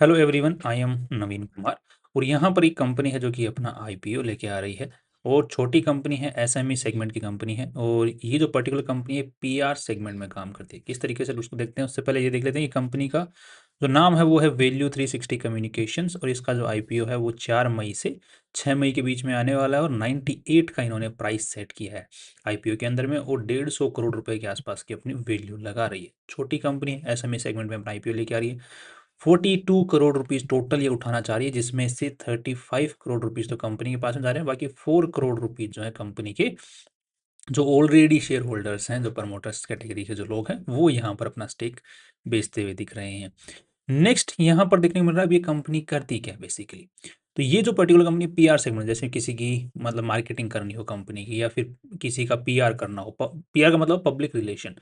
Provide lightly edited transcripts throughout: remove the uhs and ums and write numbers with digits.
Hello everyone, I am नवीन कुमार। और यहाँ पर एक कंपनी है जो कि अपना आईपीओ लेके आ रही है। और छोटी कंपनी है, एसएमई सेगमेंट की कंपनी है। और ये जो पर्टिकुलर कंपनी है पीआर सेगमेंट में काम करती है। किस तरीके से उसको देखते हैं उससे पहले ये देख लेते हैं कि कंपनी का जो नाम है वो है वैल्यू 360 कम्युनिकेशंस। और इसका जो आईपीओ है वो 4 मई से 6 मई के बीच में आने वाला है। और 98 का इन्होंने प्राइस सेट किया है आईपीओ के अंदर में। और 150 करोड़ रुपए के आसपास की अपनी वैल्यू लगा रही है। छोटी कंपनी है, एसएमई सेगमेंट में अपना आईपीओ लेके आ रही है। 42 करोड़ रुपीज टोटल ये उठाना चाह रही है, जिसमें से 35 करोड़ रुपीज तो कंपनी के पास में जा रहे हैं। बाकी 4 करोड़ रुपीज जो है कंपनी के जो ऑलरेडी शेयर होल्डर्स हैं, जो प्रमोटर्स कैटेगरी के जो लोग हैं, वो यहाँ पर अपना स्टेक बेचते हुए दिख रहे हैं। नेक्स्ट यहाँ पर देखने को मिल रहा है अब ये कंपनी करती क्या है बेसिकली। तो ये जो पर्टिकुलर कंपनी पीआर सेगमेंट, जैसे किसी की मतलब मार्केटिंग करनी हो कंपनी की, या फिर किसी का पीआर करना हो। पीआर का मतलब पब्लिक रिलेशन,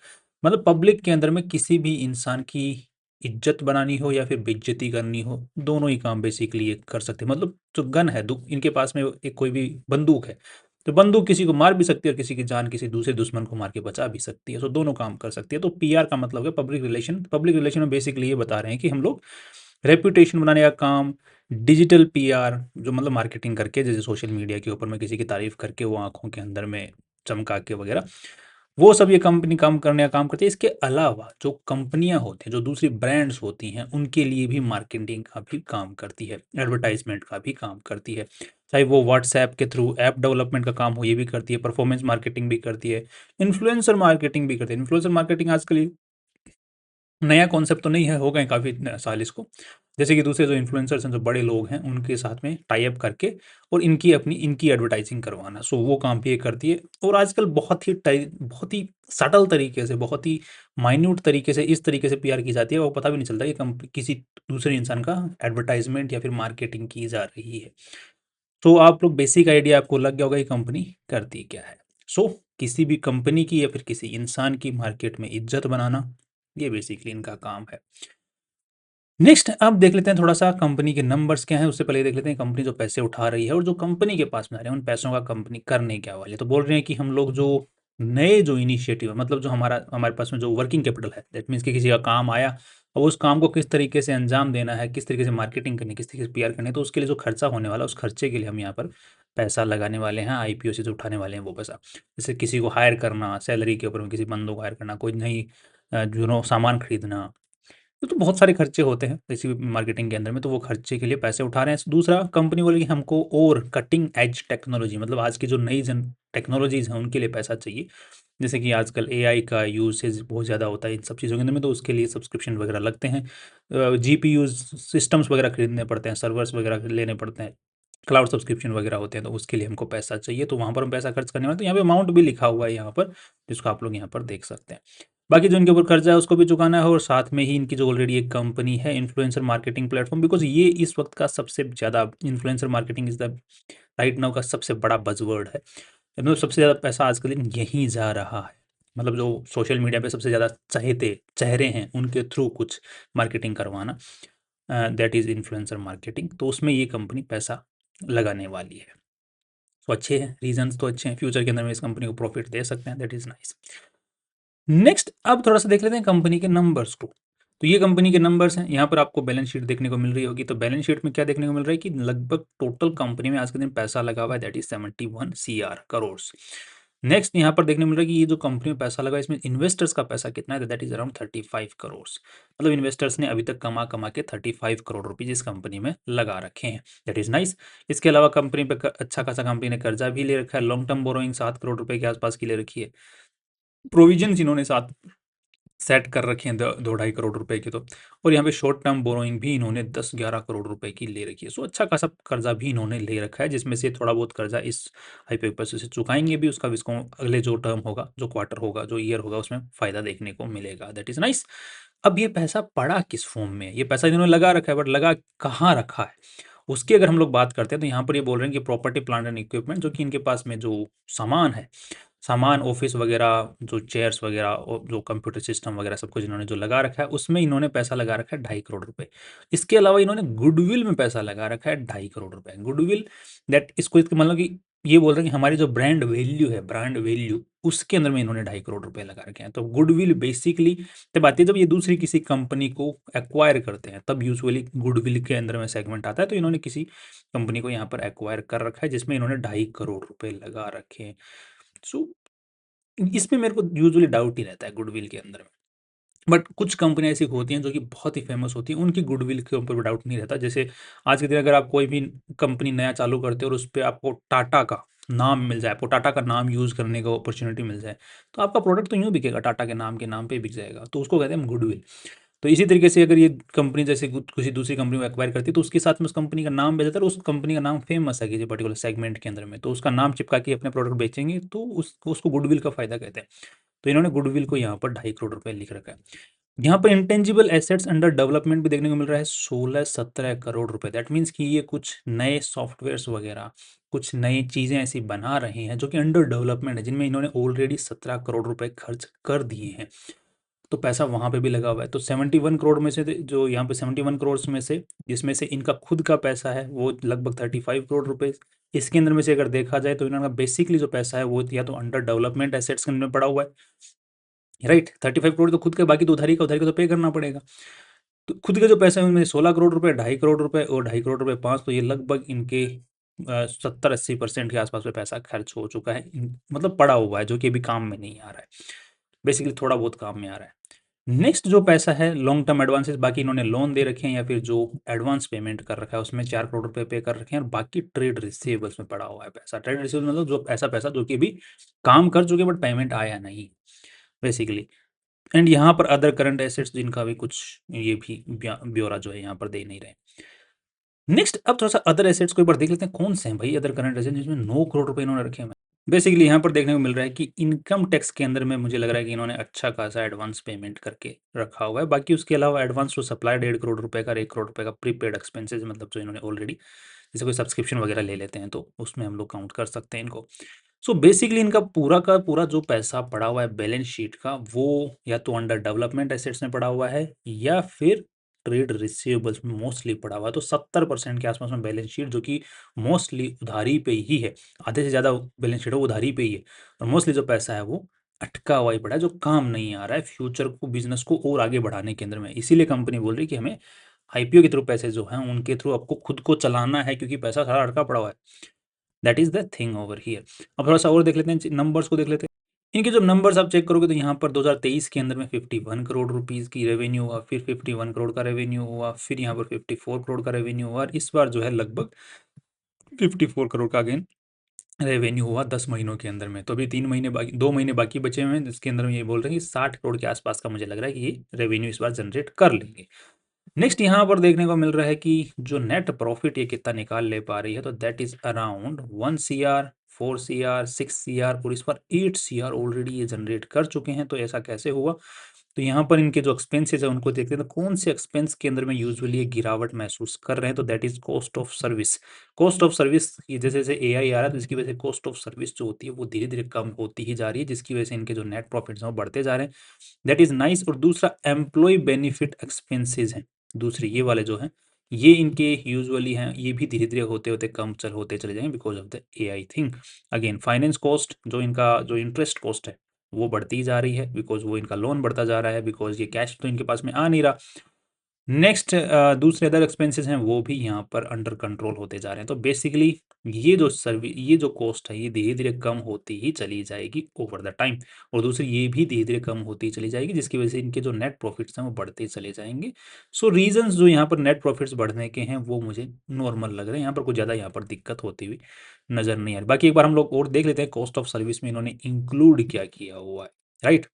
मतलब पब्लिक के अंदर में किसी भी इंसान की इज्जत बनानी हो या फिर बेइज्जती करनी हो, दोनों ही काम बेसिकली ये कर सकते हैं। मतलब जो गन है, इनके पास में एक कोई भी बंदूक है, तो बंदूक किसी को मार भी सकती है और किसी की जान किसी दूसरे दुश्मन को मार के बचा भी सकती है। सो दोनों काम कर सकती है। तो पीआर का मतलब है पब्लिक रिलेशन। पब्लिक रिलेशन में बेसिकली ये बता रहे हैं कि हम लोग रेपुटेशन बनाने का काम, डिजिटल पीआर जो मतलब मार्केटिंग करके, जैसे सोशल मीडिया के ऊपर में किसी की तारीफ करके वो आंखों के अंदर में चमका के वगैरह, वो सब ये कंपनी काम करने का काम करती है। इसके अलावा जो कंपनियां होती हैं, जो दूसरी ब्रांड्स होती हैं, उनके लिए भी मार्केटिंग का भी काम करती है, एडवर्टाइजमेंट का भी काम करती है। चाहे वो व्हाट्सएप के थ्रू ऐप डेवलपमेंट का काम हो, ये भी करती है। परफॉर्मेंस मार्केटिंग भी करती है। इन्फ्लुएंसर मार्केटिंग भी करती है। इन्फ्लुएंसर मार्केटिंग आजकल नया कॉन्सेप्ट तो नहीं है, हो गए काफ़ी साल इसको। जैसे कि दूसरे जो इन्फ्लुएंसर्स हैं, जो बड़े लोग हैं, उनके साथ में टाई अप करके और इनकी एडवर्टाइजिंग करवाना। सो वो काम भी ये करती है। और आजकल बहुत ही सटल तरीके से, बहुत ही माइन्यूट तरीके से, इस तरीके से पीआर की जाती है, वो पता भी नहीं चलता कि किसी दूसरे इंसान का एडवर्टाइजमेंट या फिर मार्केटिंग की जा रही है। तो आप लोग बेसिक आइडिया आपको लग गया होगा ये कंपनी करती क्या है। सो किसी भी कंपनी की या फिर किसी इंसान की मार्केट में इज्जत बनाना, ये बेसिकली इनका काम है। नेक्स्ट अब देख लेते हैं थोड़ा सा कंपनी के नंबर्स क्या हैं। उससे पहले देख लेते हैं कंपनी जो पैसे उठा रही है और जो कंपनी के पास में आ रहे हैं, उन पैसों का कंपनी करने क्या वाली है। तो बोल रहे हैं कि हम लोग जो नए जो इनिशिएटिव है, मतलब जो हमारे पास में जो वर्किंग कैपिटल है, दैट मीन्स कि किसी का काम आया और उस काम को किस तरीके से अंजाम देना है, किस तरीके से मार्केटिंग करनी है, किस तरीके से पीआर करनी है, तो उसके लिए जो खर्चा होने वाला है, उस खर्चे के लिए हम यहाँ पर पैसा लगाने वाले हैं। आईपीओ से जो उठाने वाले हैं वो पैसा, जैसे किसी को हायर करना, सैलरी के ऊपर में किसी बंदों को हायर करना, कोई नई सामान खरीदना, तो बहुत सारे खर्चे होते हैं किसी भी मार्केटिंग के अंदर में। तो वो खर्चे के लिए पैसे उठा रहे हैं। दूसरा, कंपनी बोले कि हमको और कटिंग एज टेक्नोलॉजी, मतलब आज की जो नई जन टेक्नोलॉजीज हैं, उनके लिए पैसा चाहिए। जैसे कि आजकल एआई का यूसेज बहुत ज़्यादा होता है इन सब चीज़ों के अंदर में, तो उसके लिए सब्सक्रिप्शन वगैरह लगते हैं। जीपीयू सिस्टम्स वगैरह खरीदने पड़ते हैं, सर्वर्स वगैरह लेने पड़ते हैं, क्लाउड सब्सक्रिप्शन वगैरह होते हैं। तो उसके लिए हमको पैसा चाहिए, तो वहाँ पर हम पैसा खर्च करने वाले। तो यहाँ पे अमाउंट भी लिखा हुआ है यहाँ पर, जिसको आप लोग यहाँ पर देख सकते हैं। बाकी जो इनके ऊपर कर्जा है उसको भी चुकाना है। और साथ में ही इनकी जो ऑलरेडी एक कंपनी है इन्फ्लुएंसर मार्केटिंग प्लेटफॉर्म, बिकॉज ये इस वक्त का सबसे ज़्यादा influencer marketing is the right now का सबसे बड़ा बजवर्ड है। मतलब सबसे ज़्यादा पैसा आजकल यहीं जा रहा है। मतलब जो सोशल मीडिया पे सबसे ज़्यादा चहेते चेहरे हैं, उनके थ्रू कुछ मार्केटिंग करवाना, दैट इज़ इन्फ्लुएंसर मार्केटिंग। तो उसमें ये कंपनी पैसा लगाने वाली है। तो अच्छे हैं, रीजंस तो अच्छे हैं। फ्यूचर के अंदर में इस कंपनी को प्रॉफिट दे सकते हैं, दैट इज़ नाइस। नेक्स्ट अब थोड़ा सा देख लेते हैं कंपनी के नंबर्स को। तो ये कंपनी के नंबर्स हैं। यहाँ पर आपको बैलेंस शीट देखने को मिल रही होगी। तो बैलेंस शीट में क्या देखने को मिल रहा है कि लगभग टोटल कंपनी में आज के दिन पैसा लगा हुआ है, that is 71 CR crore. Next यहाँ पर देखने को मिल रहा है कि ये जो कंपनी में पैसा लगा है, इसमें इन्वेस्टर्स का पैसा कितना है, दैट इज अराउंड 35 करोड़। मतलब इन्वेस्टर्स ने अभी तक कमा कमा के 35 करोड़ रुपीज इस कंपनी में लगा रखे हैं, दैट इज नाइस। इसके अलावा कंपनी पे अच्छा खासा कंपनी ने कर्जा भी ले रखा है। लॉन्ग टर्म बोरोइंग 7 करोड़ रुपए के आसपास की ले रखी है। प्रोविजन इन्होंने साथ सेट कर रखे हैं 2-2.5 करोड़ रुपए के। तो और यहाँ पे शॉर्ट टर्म बोरोइंग भी इन्होंने 10-11 करोड़ रुपए की ले रखी है। सो अच्छा खासा कर्जा भी इन्होंने ले रखा है, जिसमें से थोड़ा बहुत कर्जा इस आईपीओ पैसे से चुकाएंगे भी। उसका भी इसको अगले जो टर्म होगा, जो क्वार्टर होगा, जो ईयर होगा, उसमें फायदा देखने को मिलेगा, दैट इज नाइस। अब ये पैसा पड़ा किस फॉर्म में है? ये पैसा इन्होंने लगा रखा है, बट लगा कहाँ रखा है उसकी अगर हम लोग बात करते हैं, तो यहाँ पर ये बोल रहे हैं कि प्रॉपर्टी प्लांट एंड इक्विपमेंट, जो कि इनके पास में जो सामान है, सामान ऑफिस वगैरह, जो चेयर्स वगैरह और जो कंप्यूटर सिस्टम वगैरह, सब कुछ इन्होंने जो लगा रखा है, उसमें इन्होंने पैसा लगा रखा है 2.5 करोड़ रुपए। इसके अलावा इन्होंने गुडविल में पैसा लगा रखा है 2.5 करोड़ रुपए। गुडविल दैट इसको मतलब कि ये बोल रहे हैं कि हमारी जो ब्रांड वैल्यू है, ब्रांड वैल्यू उसके अंदर में इन्होंने 2.5 करोड़ रुपए लगा रखे हैं। तो गुडविल बेसिकली तब आती है जब ये दूसरी किसी कंपनी को एक्वायर करते हैं, तब यूजुअली गुडविल के अंदर में सेगमेंट आता है। तो इन्होंने किसी कंपनी को यहाँ पर एक्वायर कर रखा है जिसमें इन्होंने 2.5 करोड़ रुपए लगा रखे हैं। सो इसमें मेरे को यूजुअली डाउट ही रहता है गुडविल के अंदर में। बट कुछ कंपनियाँ ऐसी होती हैं जो कि बहुत ही फेमस होती हैं, उनकी गुडविल के ऊपर डाउट नहीं रहता। जैसे आज के दिन अगर आप कोई भी कंपनी नया चालू करते हो और उस पे आपको टाटा का नाम मिल जाए, आपको टाटा का नाम यूज़ करने का अपॉर्च्युनिटी मिल जाए, तो आपका प्रोडक्ट तो यूँ बिकेगा, टाटा के नाम पे बिक जाएगा। तो उसको कहते हैं हम गुडविल। तो इसी तरीके से अगर ये कंपनी जैसे किसी दूसरी कंपनी को एक्वायर करती है, तो उसके साथ में उस कंपनी का नाम बेच देता है और उस कंपनी का नाम फेमस है किसी पर्टिकुलर सेगमेंट के अंदर में, तो उसका नाम चिपका के अपने प्रोडक्ट बेचेंगे, तो उसको गुडविल का फ़ायदा कहते हैं। तो इन्होंने गुडविल को यहाँ पर 2.5 करोड़ रुपए लिख रखा है। यहाँ पर इंटेंजिबल एसेट्स अंडर डेवलपमेंट भी देखने को मिल रहा है 16-17 करोड़ रुपए। दैट मीन्स कि ये कुछ नए सॉफ्टवेयर्स वगैरह, कुछ नई चीज़ें ऐसी बना रहे हैं जो कि अंडर डेवलपमेंट है, जिनमें इन्होंने ऑलरेडी 17 करोड़ रुपए खर्च कर दिए हैं। तो पैसा वहाँ पे भी लगा हुआ है। तो 71 करोड़ में से जो यहाँ पे 71 करोड़ में से, जिसमें से इनका खुद का पैसा है वो लगभग 35 करोड़ रुपए। इसके अंदर में से अगर देखा जाए तो इन्होंने बेसिकली जो पैसा है वो या तो अंडर डेवलपमेंट एसेट्स के अंदर पड़ा हुआ है, राइट। 35 करोड़ तो खुद के, बाकी तो उधारी का तो पे करना पड़ेगा। तो खुद के जो पैसे हैं उनमें 16 करोड़ रुपए, 2.5 करोड़ रुपए और 2.5 करोड़ रुपए 5, तो ये लगभग इनके 70-80% के आसपास में पैसा खर्च हो चुका है, मतलब पड़ा हुआ है, जो कि अभी काम में नहीं आ रहा है। बेसिकली थोड़ा बहुत काम में आ रहा है। नेक्स्ट जो पैसा है लॉन्ग टर्म एडवांसेस, बाकी इन्होंने लोन दे रखे हैं या फिर जो एडवांस पेमेंट कर रखा है उसमें 4 करोड़ रुपए पे कर रखे हैं, और बाकी ट्रेड रिसीवेबल्स में पड़ा हुआ है पैसा। ट्रेड रिसीवेबल मतलब जो ऐसा पैसा जो कि अभी काम कर चुके बट पेमेंट आया नहीं बेसिकली। एंड यहाँ पर अदर करंट एसेट्स जिनका भी कुछ ये भी ब्यौरा जो है यहाँ पर दे नहीं रहे। नेक्स्ट अब थोड़ा सा अदर एसेट्स को एक बार देख लेते हैं, कौन से हैं भाई अदर करंट एसेट्स जिसमें 9 करोड़ रुपए इन्होंने रखे हैं। बेसिकली यहाँ पर देखने को मिल रहा है कि इनकम टैक्स के अंदर में मुझे लग रहा है कि इन्होंने अच्छा खासा एडवांस पेमेंट करके रखा हुआ है। बाकी उसके अलावा एडवांस टू सप्लाई 1.5 करोड़ रुपए का, 1 करोड़ रुपए का प्रीपेड एक्सपेंसेस, मतलब जो इन्होंने ऑलरेडी जैसे कोई सब्सक्रिप्शन वगैरह ले लेते हैं तो उसमें हम लोग काउंट कर सकते हैं इनको। सो बेसिकली इनका पूरा का पूरा जो पैसा पड़ा हुआ है बैलेंस शीट का, वो या तो अंडर डेवलपमेंट एसेट्स में पड़ा हुआ है या फिर ट्रेड रिसीवेबल्स में मोस्टली पड़ा हुआ है। तो 70% के आसपास में बैलेंस शीट जो कि मोस्टली उधारी पे ही है, आधे से ज़्यादा बैलेंस शीट है वो उधारी पे ही है, और मोस्टली जो पैसा है वो अटका हुआ ही पड़ा है, जो काम नहीं आ रहा है फ्यूचर को, बिजनेस को और आगे बढ़ाने के अंदर में। इसीलिए कंपनी बोल रही है कि हमें आईपीओ के थ्रू पैसे जो हैं उनके थ्रू आपको खुद को चलाना है, क्योंकि पैसा सारा अटका पड़ा हुआ है। That is the thing over here. अब थोड़ा सा और देख लेते हैं, नंबर्स को देख लेते हैं। इनके जब नंबर्स आप चेक करोगे तो यहाँ पर 2023 के अंदर में 51 करोड़ रुपीज़ की रेवेन्यू हुआ, फिर 51 करोड़ का रेवेन्यू हुआ, फिर यहाँ पर 54 करोड़ का रेवेन्यू हुआ, और इस बार जो है लगभग 54 करोड़ का अगेन रेवेन्यू हुआ 10 महीनों के अंदर में। तो अभी 3 महीने बाकी, 2 महीने बाकी बचे हुए हैं, जिसके अंदर में ये बोल रहे हैं कि 60 करोड़ के आसपास का मुझे लग रहा है कि ये रेवेन्यू इस बार जनरेट कर लेंगे। नेक्स्ट यहाँ पर देखने को मिल रहा है कि जो नेट प्रॉफिट ये कितना निकाल ले पा रही है, तो that is around 1 CR, 4 CR, 6 CR, और इस पर 8 CR ऑलरेडी ये जनरेट कर चुके हैं। तो ऐसा कैसे हुआ? तो यहाँ पर इनके जो एक्सपेंसेस है उनको देखते हैं, तो कौन से एक्सपेंस के अंदर में यूजुअली ये गिरावट महसूस कर रहे हैं, तो that is cost of service. Cost of service ये जैसे जैसे एआई आ रहा है तो इसकी वजह से कॉस्ट ऑफ सर्विस जो होती है वो धीरे धीरे कम होती ही जा रही है, जिसकी वजह से इनके जो नेट प्रॉफिट्स हैं वो बढ़ते जा रहे हैं। That is nice. और दूसरा एम्प्लॉय बेनिफिट एक्सपेंसेस हैं, दूसरे ये वाले जो हैं, ये इनके यूजुअली हैं, ये भी धीरे धीरे होते होते कम होते चले जाएंगे because of the AI thing. Again finance cost, जो इनका जो इंटरेस्ट कॉस्ट है वो बढ़ती जा रही है, बिकॉज वो इनका लोन बढ़ता जा रहा है, बिकॉज ये कैश तो इनके पास में आ नहीं रहा। नेक्स्ट दूसरे अदर एक्सपेंसेस हैं वो भी यहाँ पर अंडर कंट्रोल होते जा रहे हैं। तो बेसिकली ये जो कॉस्ट है ये धीरे धीरे कम होती ही चली जाएगी ओवर द टाइम, और दूसरी ये भी धीरे धीरे कम होती ही चली जाएगी, जिसकी वजह से इनके जो नेट प्रॉफिट्स हैं वो बढ़ते चले जाएंगे। सो रीजंस जो यहाँ पर नेट प्रॉफिट्स बढ़ने के हैं वो मुझे नॉर्मल लग रहे हैं, यहाँ पर कुछ ज़्यादा यहाँ पर दिक्कत होती हुई नजर नहीं आ रही। बाकी एक बार हम लोग और देख लेते हैं कॉस्ट ऑफ सर्विस में इन्होंने इंक्लूड क्या किया हुआ है, राइट।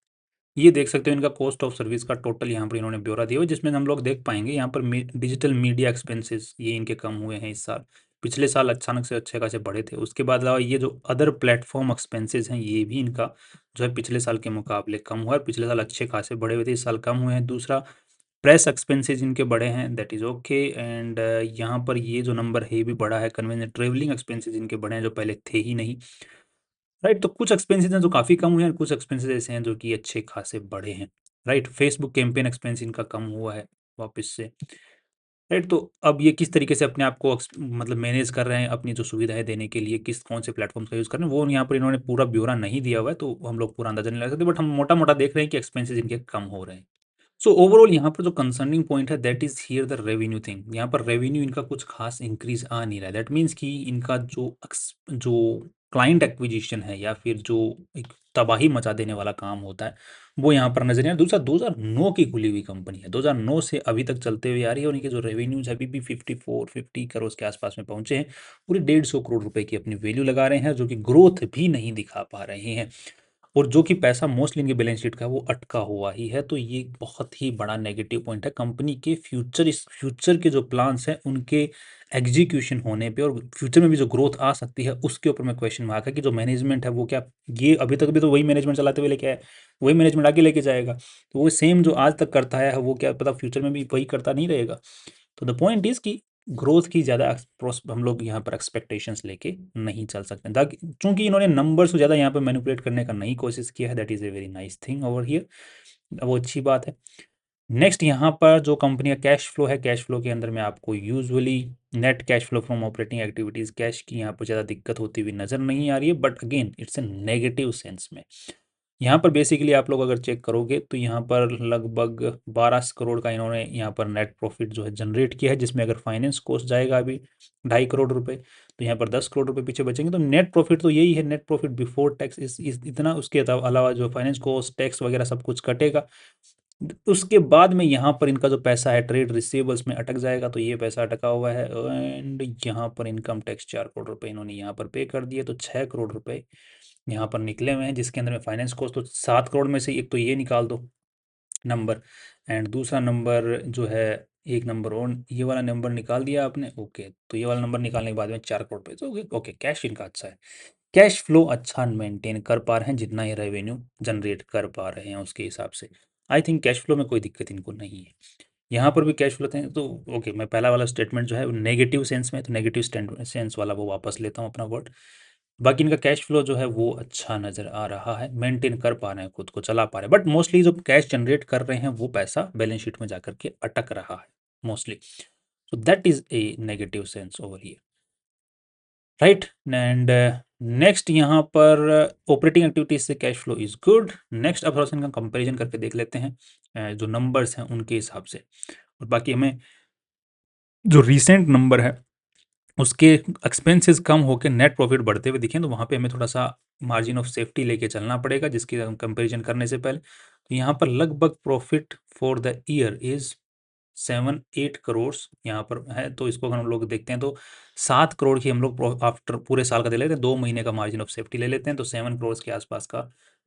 ये देख सकते हो इनका कॉस्ट ऑफ सर्विस का टोटल यहाँ पर इन्होंने ब्यौरा दिया हुआ है, जिसमें हम लोग देख पाएंगे यहाँ पर डिजिटल मीडिया एक्सपेंसेस ये इनके कम हुए हैं इस साल। पिछले साल अचानक से अच्छे खासे बढ़े थे। उसके बाद अलावा ये जो अदर प्लेटफॉर्म एक्सपेंसेस हैं ये भी इनका जो है पिछले साल के मुकाबले कम हुआ है। पिछले साल अच्छे खासे बढ़े हुए थे, इस साल कम हुए हैं। दूसरा प्रेस एक्सपेंसेस इनके बढ़े हैं, दैट इज़ ओके। एंड यहाँ पर ये जो नंबर है ये भी बढ़ा है। कन्वेंशन ट्रेवलिंग एक्सपेंसेस इनके बढ़े हैं जो पहले थे ही नहीं, राइट। तो कुछ एक्सपेंसेस हैं जो काफ़ी कम हुए हैं, कुछ एक्सपेंसेस ऐसे हैं जो कि अच्छे खासे बढ़े हैं, राइट। फेसबुक कैंपेन एक्सपेंस इनका कम हुआ है वापस से। राइट? तो अब ये किस तरीके से अपने आप को मतलब मैनेज कर रहे हैं अपनी जो सुविधाएँ देने के लिए किस कौन से प्लेटफ़ॉर्म्स का यूज़ कर रहे हैं, वो यहाँ पर इन्होंने पूरा ब्यौरा नहीं दिया हुआ है, तो हम लोग पूरा अंदाज़ा नहीं लगा सकते, बट हम मोटा-मोटा देख रहे हैं कि एक्सपेंसेस इनके कम हो रहे हैं। सो ओवरऑल यहाँ पर जो कंसर्निंग पॉइंट है that is here the revenue thing. यहाँ पर रेवेन्यू इनका कुछ खास इंक्रीज़ आ नहीं रहा है। दैट मीन्स कि इनका जो क्लाइंट एक्विजिशन है या फिर जो एक तबाही मचा देने वाला काम होता है, वो यहाँ पर नज़र नहीं आ रहा। दूसरा 2009 की खुली हुई कंपनी है। 2009 से अभी तक चलते हुए आ रही है और इनके जो रेवेन्यूज़ अभी भी 50 करोड़ के आस-पास में पहुँचे हैं। पूरे 150 करोड़ रुपए की अपनी वैल्यू लगा रहे हैं, जो कि ग्रोथ भी नहीं दिखा पा रहे हैं। और जो कि पैसा मोस्टली इनके बैलेंस शीट का है वो अटका हुआ ही है, तो ये बहुत ही बड़ा नेगेटिव पॉइंट है कंपनी के फ्यूचर के जो प्लान्स हैं उनके एग्जीक्यूशन होने पे और फ्यूचर में भी जो ग्रोथ आ सकती है उसके ऊपर में क्वेश्चन मार्क है कि जो मैनेजमेंट है वो क्या ये अभी तक भी तो वही मैनेजमेंट चलाते हुए लेके आया है, वही मैनेजमेंट आगे लेके जाएगा, तो वो सेम जो आज तक करता है वो क्या पता फ्यूचर में भी वही करता नहीं रहेगा। तो द पॉइंट इज़ कि ग्रोथ की ज़्यादा हम लोग यहाँ पर एक्सपेक्टेशंस लेके नहीं चल सकते, ताकि चूंकि इन्होंने नंबर्स को ज़्यादा यहाँ पर मैनिपुलेट करने का नहीं कोशिश किया है, that is a very nice thing over here, वो अच्छी बात है। नेक्स्ट यहाँ पर जो कंपनी का कैश फ्लो है, कैश फ्लो के अंदर में आपको usually net cash flow from operating activities cash की यहाँ पर ज़्यादा दिक्कत होती हुई नज़र नहीं आ रही है, but again it's a negative sense में। यहाँ पर बेसिकली आप लोग अगर चेक करोगे तो यहाँ पर लगभग 12 करोड़ का इन्होंने यहाँ पर नेट प्रॉफिट जो है जनरेट किया है, जिसमें अगर फाइनेंस कॉस्ट जाएगा अभी 2.5 करोड़ रुपए, तो यहाँ पर 10 करोड़ रुपए पीछे बचेंगे, तो नेट प्रॉफिट तो यही है, नेट प्रॉफिट बिफोर टैक्स इस इतना, उसके अलावा जो फाइनेंस कॉस्ट टैक्स वगैरह सब कुछ कटेगा, उसके बाद में यहाँ पर इनका जो पैसा है ट्रेड रिसीवेबल्स में अटक जाएगा, तो ये पैसा अटका हुआ है, एंड यहाँ पर इनकम टैक्स 4 करोड़ रुपए इन्होंने यहाँ पर पे कर दिए, तो 6 करोड़ रुपए यहाँ पर निकले हुए हैं, जिसके अंदर में फाइनेंस कॉस्ट तो 7 करोड़ में से एक तो ये निकाल दो नंबर, एंड दूसरा नंबर जो है, एक नंबर और ये वाला नंबर निकाल दिया आपने, ओके, तो ये वाला नंबर निकालने के बाद में 4 करोड़ पे, तो ओके कैश इनका अच्छा है, कैश फ्लो अच्छा मेंटेन कर पा रहे हैं, जितना ये रेवेन्यू जनरेट कर पा रहे हैं उसके हिसाब से आई थिंक कैश फ्लो में कोई दिक्कत इनको नहीं है। यहाँ पर भी कैश फ्लो थे, तो ओके, मैं पहला वाला स्टेटमेंट जो है नेगेटिव सेंस में, तो नेगेटिव सेंस वाला वो वापस लेता हूँ अपना वर्ड। बाकी इनका कैश फ्लो जो है वो अच्छा नज़र आ रहा है, मेंटेन कर पा रहे हैं, खुद को चला पा रहे हैं, बट मोस्टली जो कैश जनरेट कर रहे हैं वो पैसा बैलेंस शीट में जाकर के अटक रहा है mostly, so that is a negative sense over here, right? And next यहाँ पर ऑपरेटिंग एक्टिविटीज से cash flow is good. Next अब थोड़ा सा इनका कंपेरिजन करके देख लेते हैं जो नंबर्स हैं उनके हिसाब से, और बाकी हमें जो रीसेंट नंबर है उसके एक्सपेंसेस कम होकर नेट प्रॉफिट बढ़ते हुए दिखें, तो वहाँ पे हमें थोड़ा सा मार्जिन ऑफ सेफ्टी लेके चलना पड़ेगा, जिसकी हम कंपेरिजन करने से पहले, तो यहाँ पर लगभग profit for the year is 7-8 crore यहाँ पर है, तो इसको अगर हम लोग देखते हैं तो 7 करोड़ की हम लोग आफ्टर पूरे साल का दे लेते हैं, 2 महीने का मार्जिन ऑफ सेफ्टी ले लेते हैं, तो 7 करोड़ के आसपास का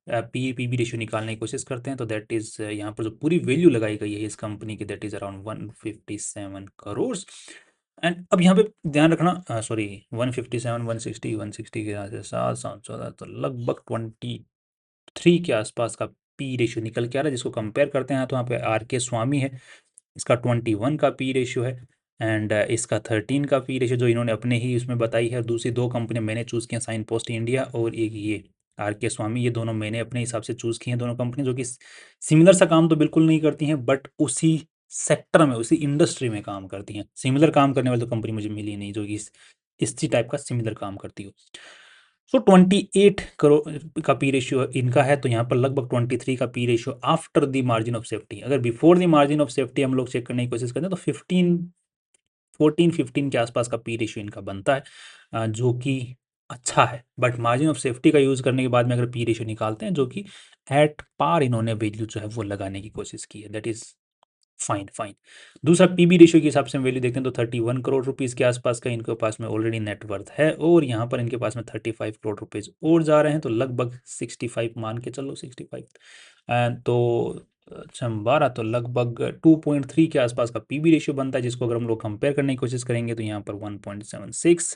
पी रेशियो निकालने की कोशिश करते हैं, तो दैट इज यहाँ पर जो पूरी वैल्यू लगाई गई है इस कंपनी की that is around 157 crore. And अब यहाँ पे ध्यान रखना, सॉरी 157 160 के यहाँ से 7 7 14, तो लगभग 23 के आसपास का पी रेशियो निकल के आ रहा है, जिसको कंपेयर करते हैं तो यहाँ पे आर के स्वामी है, इसका 21 का पी रेशियो है, एंड इसका 13 का पी रेशियो जो इन्होंने अपने ही उसमें बताई है, और दूसरी दो कंपनियां मैंने चूज़ की हैं, साइन पोस्ट इंडिया और एक ये आर के स्वामी, ये दोनों मैंने अपने हिसाब से चूज़ की हैं, दोनों कंपनी जो कि सिमिलर सा काम तो बिल्कुल नहीं करती हैं, बट उसी सेक्टर में उसी इंडस्ट्री में काम करती हैं। सिमिलर काम करने वाली तो कंपनी मुझे मिली नहीं जो कि इसी टाइप का सिमिलर काम करती हो। सो 28 करोड़ का पी रेशियो इनका है, तो यहाँ पर लगभग 23 का P ratio after the margin of safety. अगर before the margin of safety हम लोग चेक करने की कोशिश करते हैं तो 15 के आसपास का पी रेशियो इनका बनता है, जो कि अच्छा है, बट मार्जिन ऑफ सेफ्टी का यूज़ करने के बाद में अगर पी रेशियो निकालते हैं जो कि एट पार इन्होंने वैल्यू जो है वो लगाने की कोशिश की है, दैट इज़ फाइन फाइन। दूसरा पीबी रेशियो के हिसाब से हम वैल्यू देखते हैं तो 31 करोड़ रुपीज़ के आसपास का इनके पास में ऑलरेडी नेटवर्थ है, और यहाँ पर इनके पास में 35 करोड़ रुपीज़ और जा रहे हैं, तो लगभग 65 मान के चलो 65, तो अच्छा 12, तो लगभग 2.3 के आसपास का पीबी रेशियो बनता है, जिसको अगर हम लोग कंपेयर करने की कोशिश करेंगे तो यहाँ पर 1.76,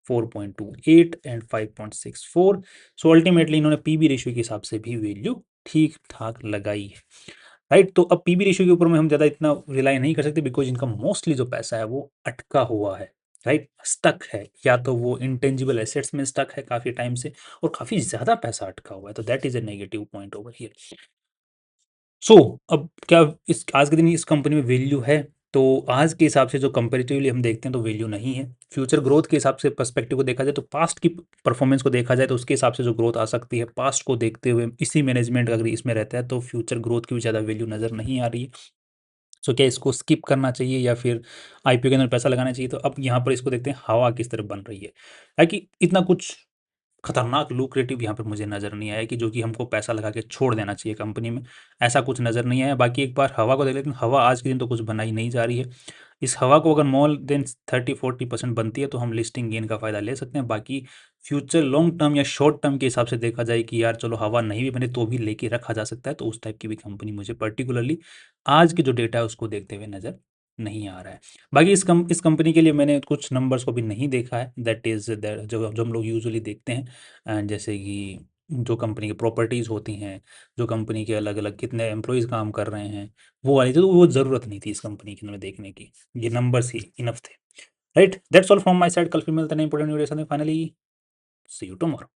4.28 एंड 5.64, सो अल्टीमेटली इन्होंने पीबी रेशियो के हिसाब से भी वैल्यू ठीक ठाक लगाई है, राइट? तो अब पीबी रेशियो के ऊपर में हम ज़्यादा इतना रिलाई नहीं कर सकते, बिकॉज इनका मोस्टली जो पैसा है वो अटका हुआ है, राइट? स्टक है, या तो वो इंटेंजिबल एसेट्स में स्टक है काफ़ी टाइम से, और काफ़ी ज़्यादा पैसा अटका हुआ है, तो that is a negative point over here. So अब क्या इस आज के दिन इस कंपनी में वैल्यू है? तो आज के हिसाब से जो कंपैरेटिवली हम देखते हैं तो वैल्यू नहीं है। फ्यूचर ग्रोथ के हिसाब से पर्सपेक्टिव को देखा जाए तो पास्ट की परफॉर्मेंस को देखा जाए तो उसके हिसाब से जो ग्रोथ आ सकती है, पास्ट को देखते हुए इसी मैनेजमेंट अगर इसमें रहता है तो फ्यूचर ग्रोथ की भी ज़्यादा वैल्यू नज़र नहीं आ रही है। सो क्या इसको स्किप करना चाहिए या फिर आईपीओ के अंदर पैसा लगाना चाहिए? तो अब यहाँ पर इसको देखते हैं हवा किस तरफ बन रही है। ताकि इतना कुछ खतरनाक लुक्रेटिव यहाँ पे मुझे नज़र नहीं आया कि जो कि हमको पैसा लगा के छोड़ देना चाहिए कंपनी में, ऐसा कुछ नज़र नहीं आया। बाकी एक बार हवा को देख लेते हैं, हवा आज के दिन तो कुछ बनाई नहीं जा रही है। इस हवा को अगर मोर देन 30-40% बनती है तो हम लिस्टिंग गेन का फ़ायदा ले सकते हैं। बाकी फ्यूचर लॉन्ग टर्म या शॉर्ट टर्म के हिसाब से देखा जाए कि यार चलो हवा नहीं भी बने तो भी लेके रखा जा सकता है, तो उस टाइप की भी कंपनी मुझे पर्टिकुलरली आज के जो डेटा है उसको देखते हुए नज़र नहीं आ रहा है। बाकी इस कंपनी के लिए मैंने कुछ नंबर्स को भी नहीं देखा है, दैट इज़ दैट जो जो हम लोग यूजुअली देखते हैं। जैसे कि जो कंपनी की प्रॉपर्टीज़ होती हैं, जो कंपनी के अलग-अलग कितने एम्प्लॉइज़ काम कर रहे हैं, वो वाली तो वो ज़रूरत नहीं थी इस कंपनी के अंदर देखने की। ये नंबर्स ही इनफ थे। Right? That's all from my side. कल फिर मिलते हैं नई इंपॉर्टेंट वीडियो के साथ में। Finally see you tomorrow.